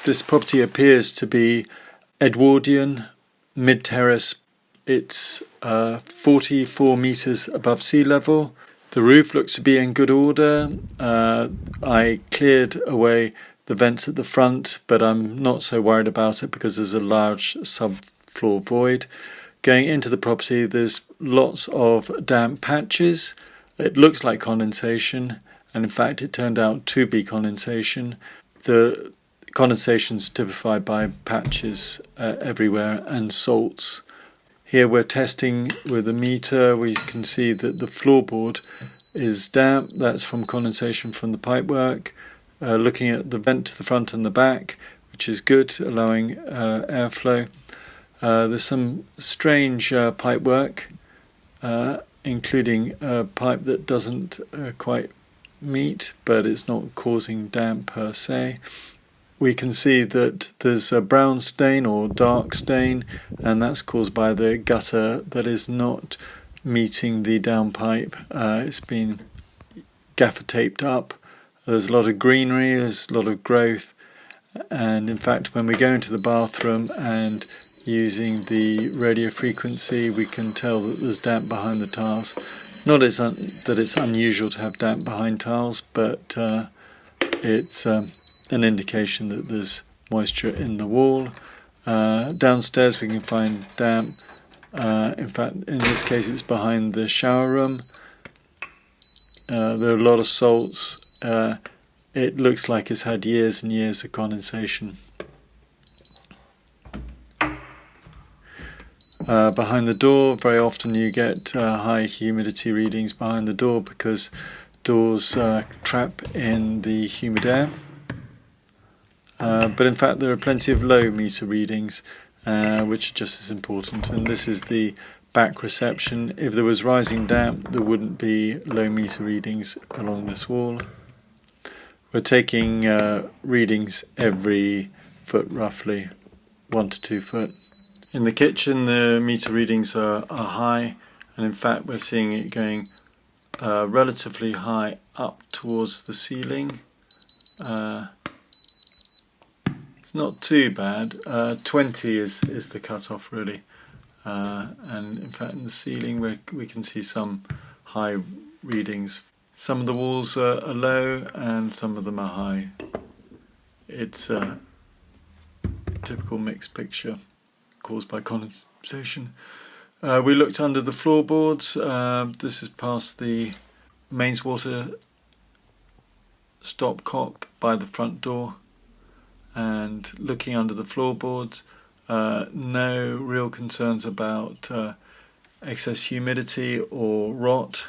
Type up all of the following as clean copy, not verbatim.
This property appears to be Edwardian, mid-terrace. It's 44 metres above sea level. The roof looks to be in good order. I cleared away the vents at the front, but I'm not so worried about it because there's a large subfloor void. Going into the property, there's lots of damp patches. It looks like condensation, and in fact it turned out to be condensation. The condensation's typified by patches everywhere and salts. Here we're testing with a meter. We can see that the floorboard is damp. That's from condensation from the pipework. Looking at the vent to the front and the back, which is good, allowing airflow. There's some strange pipework, including a pipe that doesn't quite meet, but it's not causing damp per se. We can see that there's a brown stain or dark stain, and that's caused by the gutter that is not meeting the downpipe. It's been gaffer taped up. There's a lot of greenery, there's a lot of growth, and in fact when we go into the bathroom and using the radio frequency, we can tell that there's damp behind the tiles. Not that it's unusual to have damp behind tiles, but it's an indication that there's moisture in the wall. Downstairs we can find damp. In fact, in this case it's behind the shower room. There are a lot of salts. It looks like it's had years and years of condensation. Behind the door, very often you get high humidity readings behind the door because doors trap in the humid air. But in fact there are plenty of low meter readings which are just as important, and this is the back reception. If there was rising damp there wouldn't be low meter readings along this wall. We're taking readings every foot, roughly 1 to 2 foot. In the kitchen the meter readings are high, and in fact we're seeing it going relatively high up towards the ceiling. It's not too bad. 20 is the cut-off really, and in fact in the ceiling we can see some high readings. Some of the walls are low and some of them are high. It's a typical mixed picture caused by condensation. We looked under the floorboards. This is past the mains water stopcock by the front door, and looking under the floorboards, no real concerns about excess humidity or rot.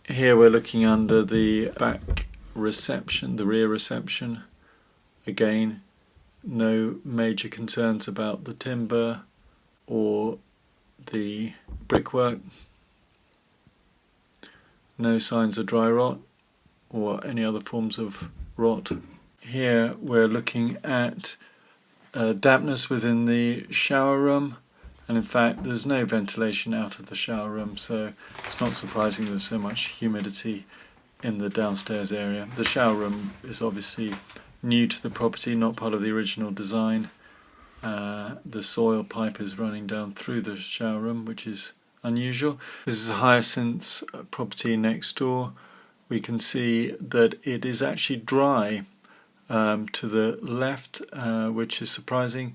Here we're looking under the back reception, the rear reception. Again, no major concerns about the timber or the brickwork. No signs of dry rot or any other forms of rot. Here we're looking at dampness within the shower room, and in fact there's no ventilation out of the shower room, so it's not surprising there's so much humidity in the downstairs area. The shower room is obviously new to the property, not part of the original design. The soil pipe is running down through the shower room, which is unusual. This is a Hyacinth's property next door. We can see that it is actually dry to the left, which is surprising,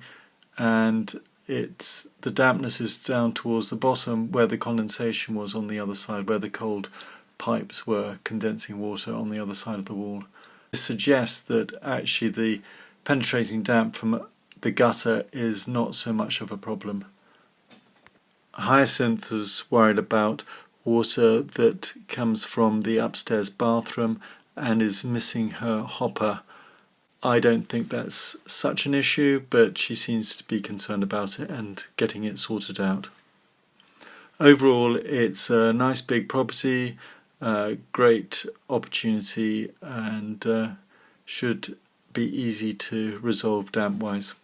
and the dampness is down towards the bottom where the condensation was on the other side, where the cold pipes were condensing water on the other side of the wall. This suggests that actually the penetrating damp from the gutter is not so much of a problem. Hyacinth was worried about water that comes from the upstairs bathroom and is missing her hopper. I don't think that's such an issue, but she seems to be concerned about it and getting it sorted out. Overall, it's a nice big property, great opportunity, and should be easy to resolve damp-wise.